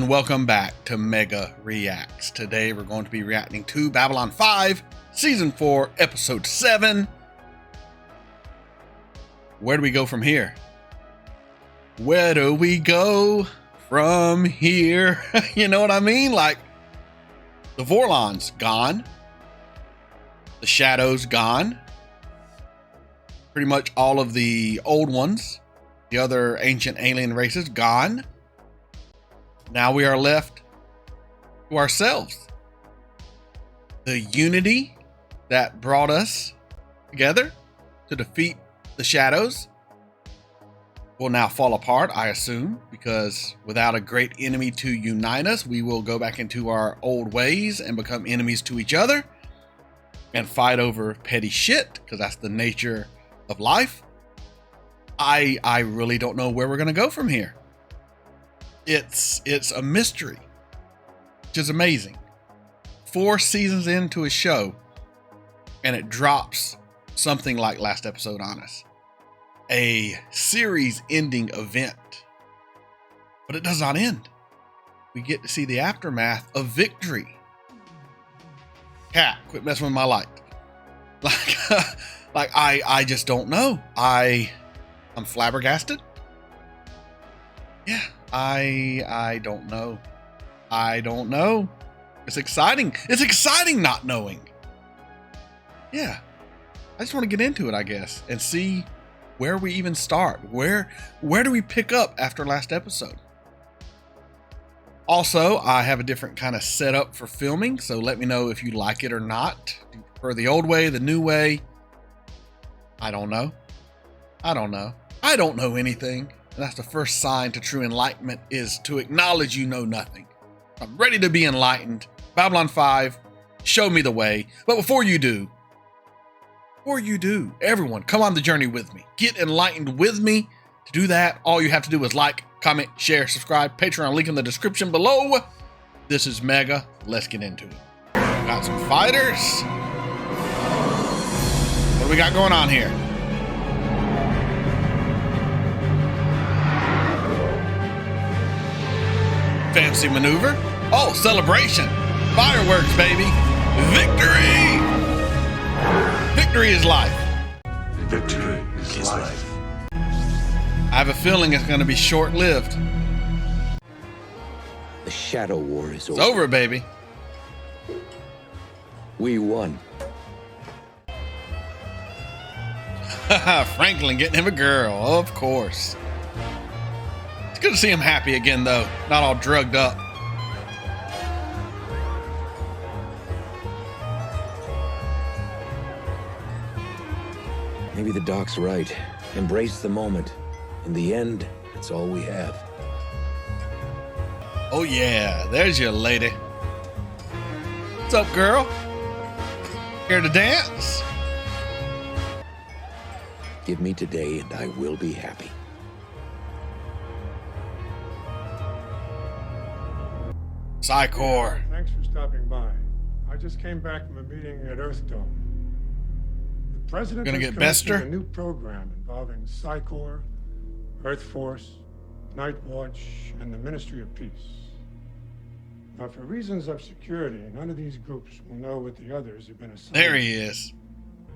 and welcome back to Mega Reacts. Today we're going to be reacting to Babylon 5, Season 4, Episode 7. Where do we go from here? Where do we go from here? You know what I mean? Like, the Vorlons gone. The Shadows gone. Pretty much all of the old ones. The other ancient alien races gone. Now we are left to ourselves. The unity that brought us together to defeat the Shadows will now fall apart, I assume, because without a great enemy to unite us, we will go back into our old ways and become enemies to each other and fight over petty shit, because that's the nature of life. I really don't know where we're going to go from here. It's a mystery, which is amazing. 4 seasons into a show, and it drops something like last episode on us. A series-ending event. But it does not end. We get to see the aftermath of victory. Cat, quit messing with my light. I just don't know. I'm flabbergasted. Yeah. I don't know. I don't know. It's exciting. It's exciting not knowing. Yeah. I just want to get into it, I guess, and see where we even start. Where do we pick up after last episode? Also, I have a different kind of setup for filming, so let me know if you like it or not. Do you prefer the old way, the new way? I don't know. I don't know. I don't know anything. And that's the first sign to true enlightenment, is to acknowledge you know nothing. I'm ready to be enlightened. Babylon 5, show me the way. But before you do, everyone, come on the journey with me. Get enlightened with me. To do that, all you have to do is like, comment, share, subscribe. Patreon link in the description below. This is Mega. Let's get into it. Got some fighters. What do we got going on here? Fancy maneuver. Oh, celebration. Fireworks, baby. Victory! Victory is life. Victory is life. I have a feeling it's going to be short-lived. The Shadow War is over. It's over, baby. We won. Franklin getting him a girl, of course. It's good to see him happy again, though. Not all drugged up. Maybe the doc's right. Embrace the moment. In the end, it's all we have. Oh yeah, there's your lady. What's up, girl? Here to dance? Give me today and I will be happy. Psychor. Thanks for stopping by. I just came back from a meeting at Earthdome. The president Gonna is get commencing Bester? a new program involving Psychor, Earth Force, Night Watch, and the Ministry of Peace. Now, for reasons of security, none of these groups will know what the others have been assigned. There he is.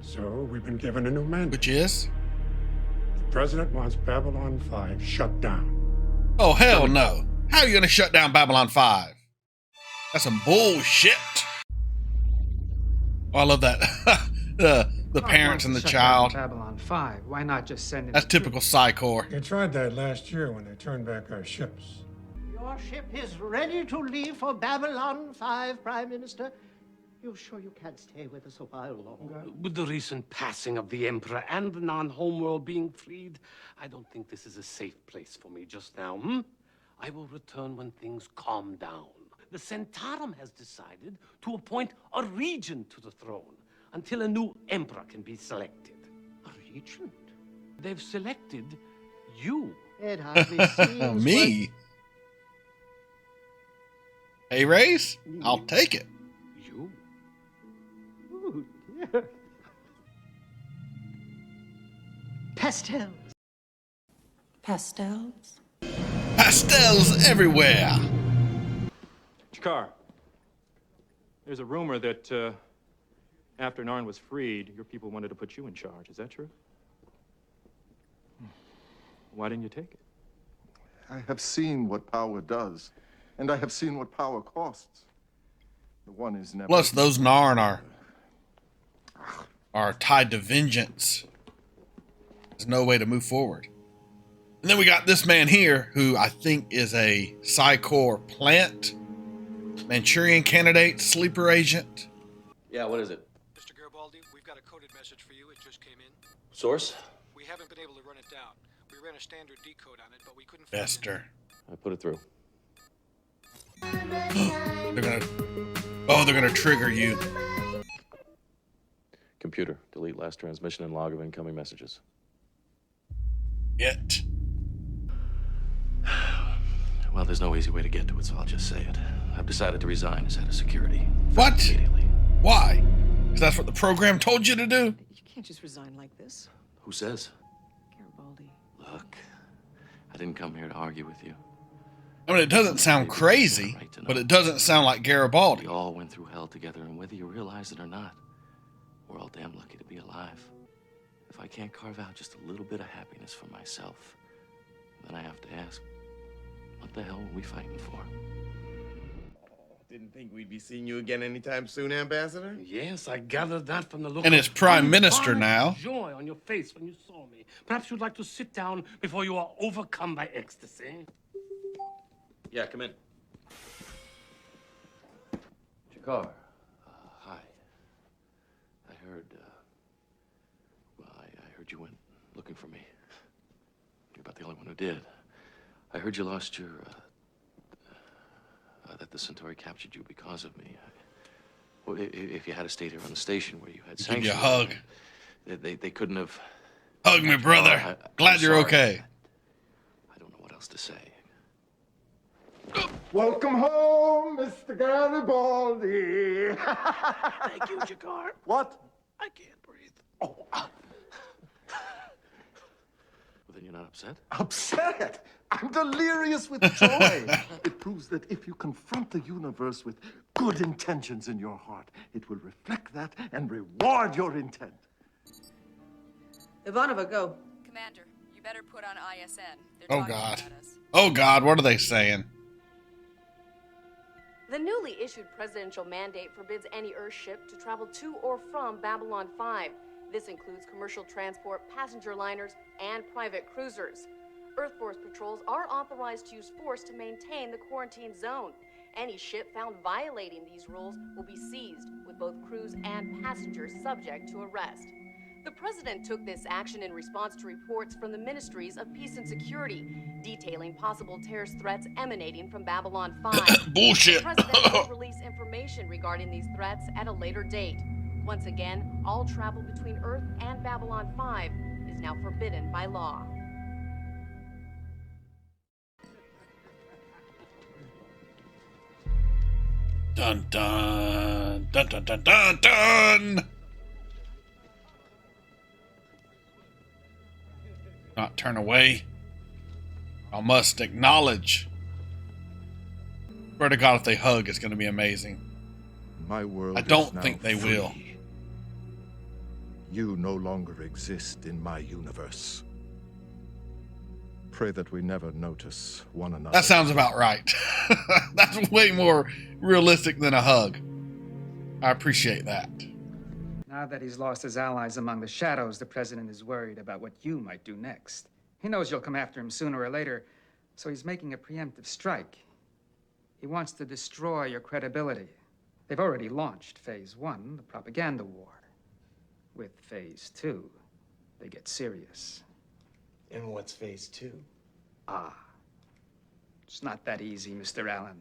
So we've been given a new mandate. Which is? The president wants Babylon 5 shut down. Oh, hell no. How are you gonna shut down Babylon 5? That's some bullshit. Oh, I love that. the parents and the child. Babylon 5. Why not just send it? That's typical Psychor. They tried that last year when they turned back our ships. Your ship is ready to leave for Babylon 5, Prime Minister. You sure you can't stay with us a while longer? With the recent passing of the Emperor and the non-homeworld being freed, I don't think this is a safe place for me just now, I will return when things calm down. The Centaurum has decided to appoint a regent to the throne until a new emperor can be selected. A regent? They've selected you. It hardly seems... Me? Hey, raise? I'll take it. You? Oh, dear. Pastels. Pastels? Pastels everywhere. Jakar, there's a rumor that after Narn was freed, your people wanted to put you in charge. Is that true? Why didn't you take it? I have seen what power does, and I have seen what power costs. The one is never... Plus, those Narn are tied to vengeance. There's no way to move forward. And then we got this man here, who I think is a Psychor plant, Manchurian candidate, sleeper agent. Yeah, what is it? Mr. Garibaldi, we've got a coded message for you. It just came in. Source? We haven't been able to run it down. We ran a standard decode on it, but we couldn't find Bester. I put it through. They're gonna trigger you. Computer, delete last transmission and log of incoming messages. Yet. Well, there's no easy way to get to it, so I'll just say it. I've decided to resign as head of security. What? Immediately. Why? Because that's what the program told you to do? You can't just resign like this. Who says? Garibaldi. Look, I didn't come here to argue with you. I mean, it doesn't sound crazy, but it doesn't sound like Garibaldi. We all went through hell together, and whether you realize it or not, we're all damn lucky to be alive. If I can't carve out just a little bit of happiness for myself, then I have to ask, what the hell are we fighting for? Didn't think we'd be seeing you again anytime soon, Ambassador. Yes, I gathered that from the look And it's of Prime Minister unvarnished now. joy on your face when you saw me. Perhaps you'd like to sit down before you are overcome by ecstasy. Yeah, come in. Jakar, hi. I heard, I heard you went looking for me. You're about the only one who did. I heard you lost your, that the Centauri captured you because of me. Well, if you had stayed here on the station where you had Give you a sanctuary, hug. They couldn't have... Hug me, brother. Glad you're okay. I don't know what else to say. Welcome home, Mr. Garibaldi. Thank you, Jakar. What? I can't breathe. Oh. Well, then you're not upset? Upset? I'm delirious with joy. It proves that if you confront the universe with good intentions in your heart, it will reflect that and reward your intent. Ivanova, go. Commander, you better put on ISN. They're Oh, talking God. about us. Oh, God, what are they saying? The newly issued presidential mandate forbids any Earth ship to travel to or from Babylon 5. This includes commercial transport, passenger liners, and private cruisers. Earth Force patrols are authorized to use force to maintain the quarantine zone. Any ship found violating these rules will be seized, with both crews and passengers subject to arrest. The president took this action in response to reports from the Ministries of Peace and Security detailing possible terrorist threats emanating from Babylon 5. Bullshit. The president will release information regarding these threats at a later date. Once again, all travel between Earth and Babylon 5 is now forbidden by law. Dun, dun, dun, dun, dun, dun, dun. Not turn away. I must acknowledge. Swear to God, if they hug, it's going to be amazing. My world I don't think they will. You no longer exist in my universe. Pray that we never notice one another. That sounds about right. That's way more realistic than a hug. I appreciate that. Now that he's lost his allies among the shadows, the president is worried about what you might do next. He knows you'll come after him sooner or later, so he's making a preemptive strike. He wants to destroy your credibility. They've already launched Phase 1, the propaganda war. With Phase 2, they get serious. And what's Phase 2? Ah. It's not that easy, Mr. Allen.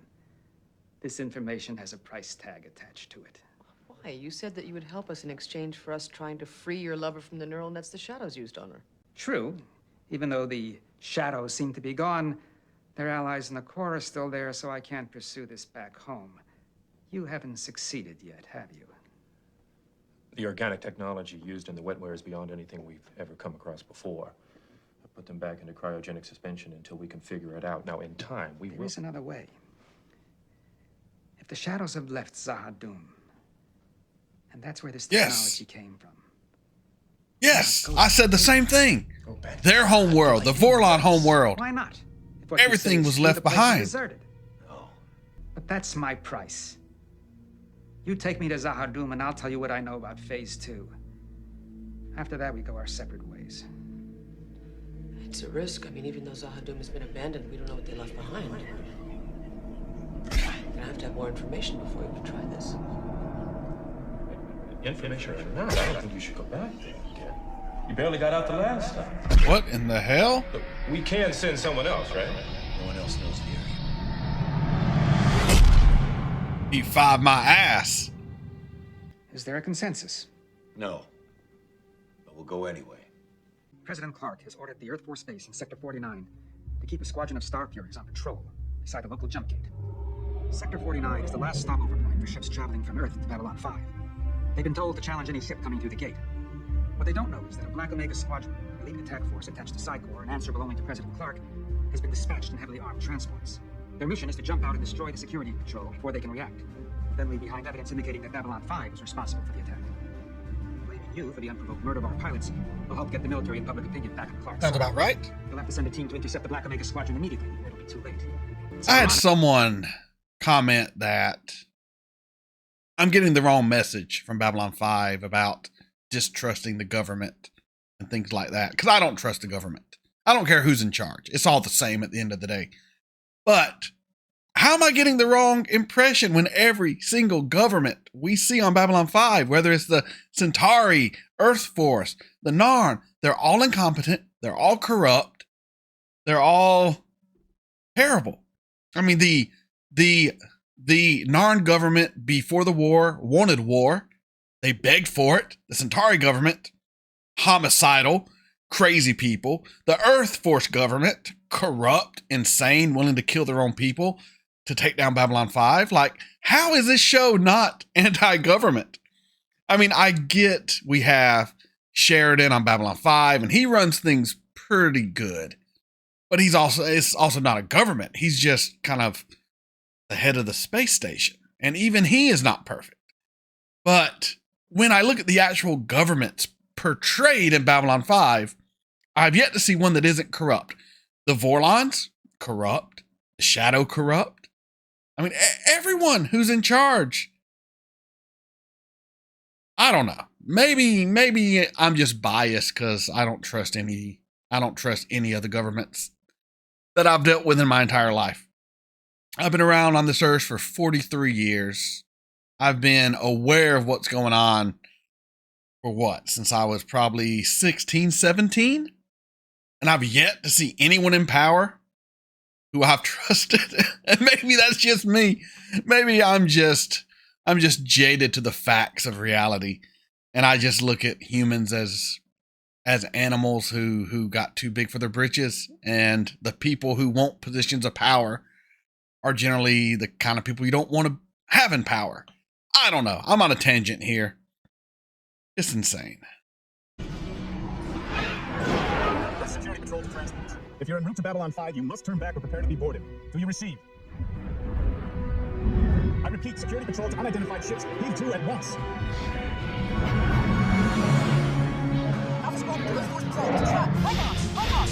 This information has a price tag attached to it. Why? You said that you would help us in exchange for us trying to free your lover from the neural nets the shadows used on her. True. Even though the shadows seem to be gone, their allies in the core are still there, so I can't pursue this back home. You haven't succeeded yet, have you? The organic technology used in the wetware is beyond anything we've ever come across before. I put them back into cryogenic suspension until we can figure it out. Now, in time, we will... There is another way. the Shadows have left Zahadum. And that's where this Yes. technology came from. Yes, I said the same thing. Their home world, the Vorlon home world. Why not? If what you say Everything is was true, left the place is behind. Deserted. But that's my price. You take me to Zahadum and I'll tell you what I know about Phase 2. After that, we go our separate ways. It's a risk. I mean, even though Zahadum has been abandoned, we don't know what they left behind. We're gonna have to have more information before we can try this. Information or not, I don't think you should go back there again. You barely got out the last time. What in the hell? Look, we can send someone else, right? No one else knows the area. He five my ass. Is there a consensus? No. But we'll go anyway. President Clark has ordered the Earth Force base in Sector 49 to keep a squadron of Star Furies on patrol beside the local jump gate. Sector 49 is the last stopover point for ships traveling from Earth to Babylon 5. They've been told to challenge any ship coming through the gate. What they don't know is that a Black Omega squadron, elite attack force attached to Psychor and answerable only to President Clark, has been dispatched in heavily armed transports. Their mission is to jump out and destroy the security patrol before they can react, then leave behind evidence indicating that Babylon 5 was responsible for the attack. Blaming you for the unprovoked murder of our pilots will help get the military and public opinion back on Clark. Sounds about right. You'll have to send a team to intercept the Black Omega squadron immediately. It'll be too late. I had someone comment that I'm getting the wrong message from Babylon 5 about distrusting the government and things like that. Because I don't trust the government. I don't care who's in charge. It's all the same at the end of the day. But how am I getting the wrong impression when every single government we see on Babylon 5, whether it's the Centauri, Earth Force, the Narn, they're all incompetent. They're all corrupt. They're all terrible. I mean, the Narn government before the war wanted war. They begged for it. The Centauri government, homicidal, crazy people. The Earth Force government, corrupt, insane, willing to kill their own people to take down Babylon 5. Like, how is this show not anti-government? I mean, I get we have Sheridan on Babylon 5, and he runs things pretty good. But it's also not a government. He's just kind of the head of the space station. And even he is not perfect. But when I look at the actual governments portrayed in Babylon 5, I've yet to see one that isn't corrupt. The Vorlons, corrupt. The Shadow, corrupt. I mean, everyone who's in charge. I don't know. Maybe I'm just biased because I don't trust any of the governments that I've dealt with in my entire life. I've been around on this earth for 43 years. I've been aware of what's going on for since I was probably 16, 17. And I've yet to see anyone in power who I've trusted. And maybe that's just me. Maybe I'm just jaded to the facts of reality. And I just look at humans as animals who got too big for their britches. And the people who want positions of power are generally the kind of people you don't want to have in power. I don't know. I'm on a tangent here. It's insane. Security patrol to transport. If you're en route to Babylon 5, you must turn back or prepare to be boarded. Do you receive? I repeat, security patrol to unidentified ships. Leave 2 at once. Alpha Squadron to Earth Force Patrol. Let's try. Right on! Right on!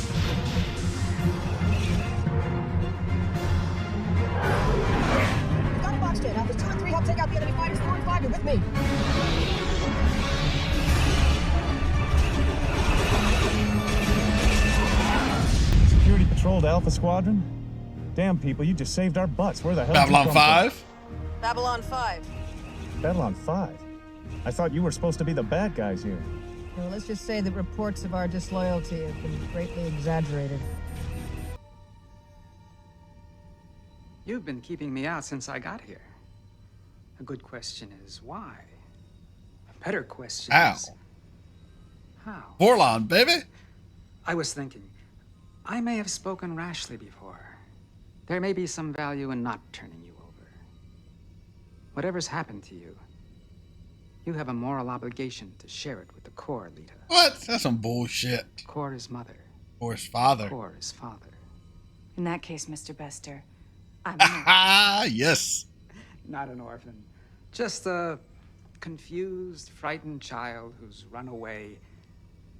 We've got it boxed in. Alphas 2 and 3 help take out the enemy fighters. 4 and 5, you're with me. Security patrol to Alpha Squadron? Damn, people, you just saved our butts. Where the hell did you Babylon come 5? from? Babylon 5. Babylon 5? I thought you were supposed to be the bad guys here. Well, let's just say that reports of our disloyalty have been greatly exaggerated. You've been keeping me out since I got here. A good question is why? A better question is how? Vorlon, baby. I was thinking, I may have spoken rashly before. There may be some value in not turning you over. Whatever's happened to you, you have a moral obligation to share it with the Corps leader. What? That's some bullshit. Corps is mother. Or his father. Corps is father. In that case, Mr. Bester, I'm Ah, yes. Not an orphan. Just a confused, frightened child who's run away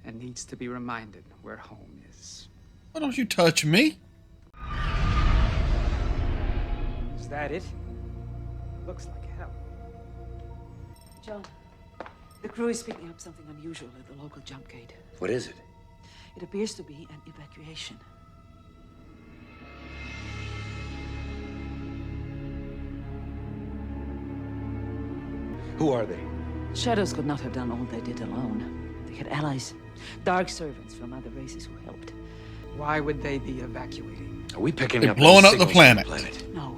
and needs to be reminded where home is. Why don't you touch me? Is that it? Looks like hell. John, the crew is picking up something unusual at the local jump gate. What is it? It appears to be an evacuation. Who are they? Shadows could not have done all they did alone. They had allies, dark servants from other races who helped. Why would they be evacuating? Are we picking They're up blowing any up the signals from planet. No.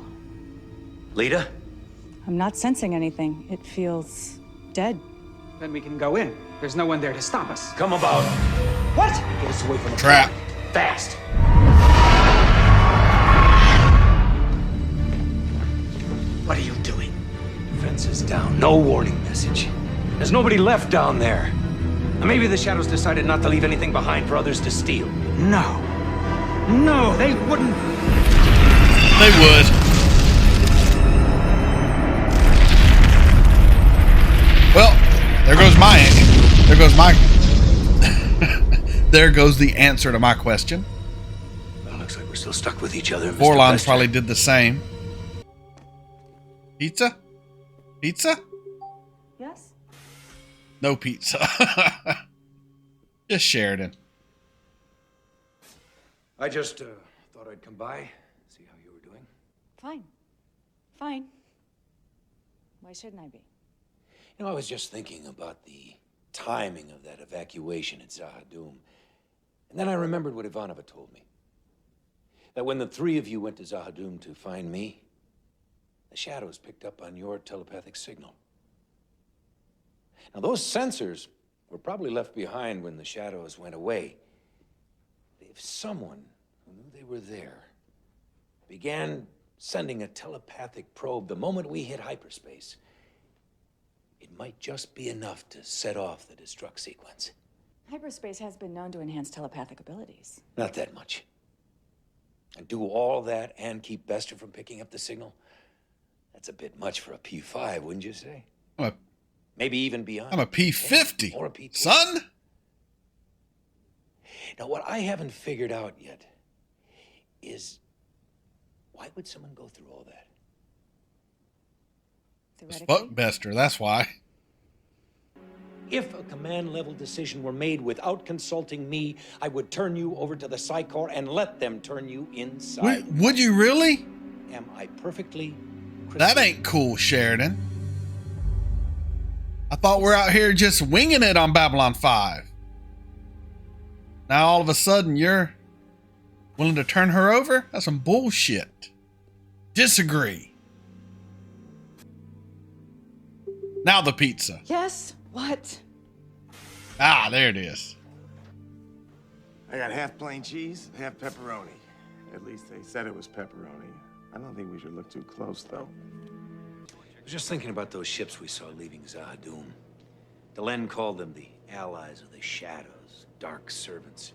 Lita? I'm not sensing anything. It feels dead. Then we can go in. There's no one there to stop us. Come about. What? Get us away from the Trap. planet. Fast. What are you doing? Fences down. No warning message. There's nobody left down there. Maybe the Shadows decided not to leave anything behind for others to steal. No. No, they wouldn't. They would. Well, there goes my there goes the answer to my question. Well, looks like we're still stuck with each other. Vorlons probably did the same. Pizza? Pizza? Yes? No pizza. Just Sheridan. I just thought I'd come by, see how you were doing. Fine. Fine. Why shouldn't I be? You know, I was just thinking about the timing of that evacuation at Zahadum. And then I remembered what Ivanova told me. That when the three of you went to Zahadum to find me, the Shadows picked up on your telepathic signal. Now, those sensors were probably left behind when the Shadows went away. If someone who knew they were there began sending a telepathic probe the moment we hit hyperspace, it might just be enough to set off the destruct sequence. Hyperspace has been known to enhance telepathic abilities. Not that much. And do all that and keep Bester from picking up the signal? That's a bit much for a P5, wouldn't you say? Maybe even beyond. I'm a P50, or a P20. son. Now, what I haven't figured out yet is why would someone go through all that? Fuck Bester, that's why. If a command level decision were made without consulting me, I would turn you over to the Psi Corps and let them turn you inside. Would you really? Am I perfectly That ain't cool, Sheridan. I thought we're out here just winging it on Babylon 5. Now all of a sudden you're willing to turn her over? That's some bullshit. Disagree. Now the pizza. Yes? What? Ah, there it is. I got half plain cheese, half pepperoni. At least they said it was pepperoni. I don't think we should look too close, though. I was just thinking about those ships we saw leaving Zahadum. Delenn called them the allies of the Shadows, dark servants.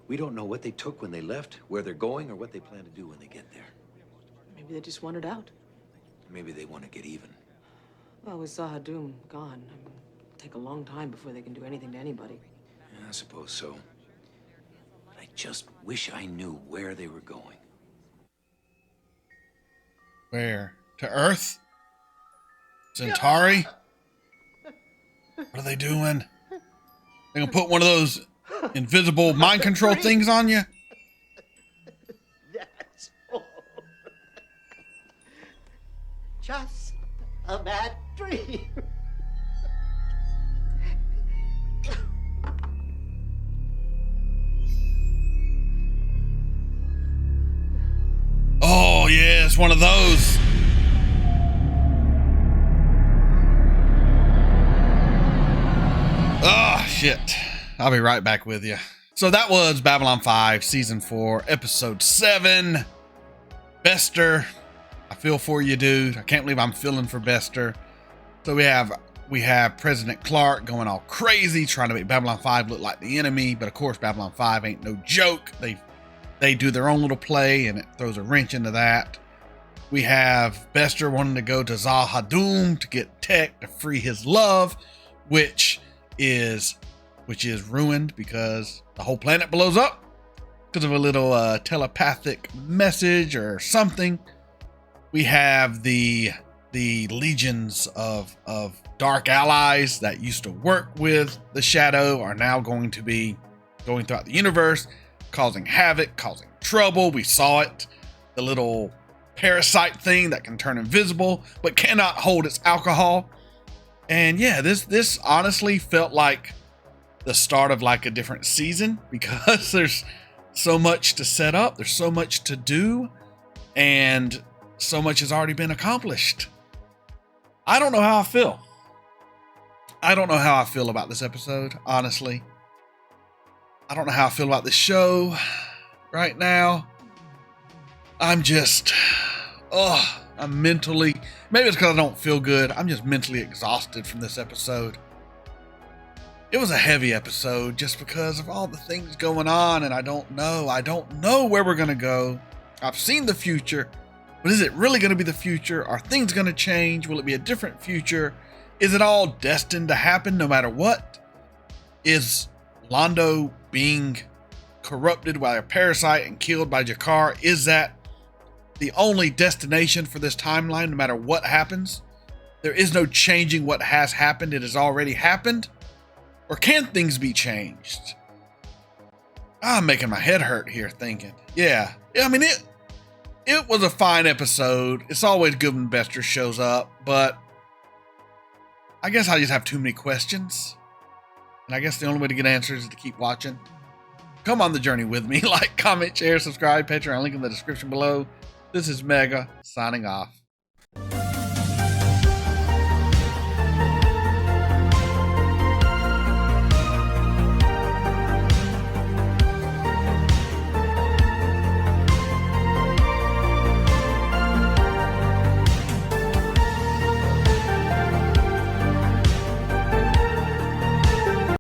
We don't know what they took when they left, where they're going, or what they plan to do when they get there. Maybe they just wanted out. Maybe they want to get even. Well, with Zahadum gone, it'll take a long time before they can do anything to anybody. Yeah, I suppose so. But I just wish I knew where they were going. Where? To Earth? Centauri? What are they doing? They gonna put one of those invisible mind control things on you? That's all. Just a bad dream. Oh, yes, one of those. Oh, shit. I'll be right back with you. So that was Babylon 5, Season 4, Episode 7. Bester. I feel for you, dude. I can't believe I'm feeling for Bester. So we have President Clark going all crazy, trying to make Babylon 5 look like the enemy. But of course, Babylon 5 ain't no joke. They do their own little play, and it throws a wrench into that. We have Bester wanting to go to Zahadum to get tech to free his love, which is ruined because the whole planet blows up because of a little telepathic message or something. We have the legions of dark allies that used to work with the Shadow are now going to be going throughout the universe, causing havoc, causing trouble. We saw it. The little parasite thing that can turn invisible but cannot hold its alcohol. And yeah, this honestly felt like the start of like a different season because there's so much to set up, there's so much to do, and so much has already been accomplished. I don't know how I feel. I don't know how I feel about this episode, honestly. I don't know how I feel about this show right now. I'm just, I'm mentally, maybe it's because I don't feel good. I'm just mentally exhausted from this episode. It was a heavy episode just because of all the things going on, and I don't know where we're going to go. I've seen the future, but is it really going to be the future? Are things going to change? Will it be a different future? Is it all destined to happen no matter what? Is Londo being corrupted by a parasite and killed by Jakar, is that the only destination for this timeline no matter what happens? There is no changing what has happened. It has already happened. Or can things be changed? I'm making my head hurt here thinking. Yeah, I mean, it was a fine episode. It's always good when Bester shows up, but I guess I just have too many questions. And I guess the only way to get answers is to keep watching. Come on the journey with me. Like, comment, share, subscribe, Patreon, link in the description below. This is Mega, signing off.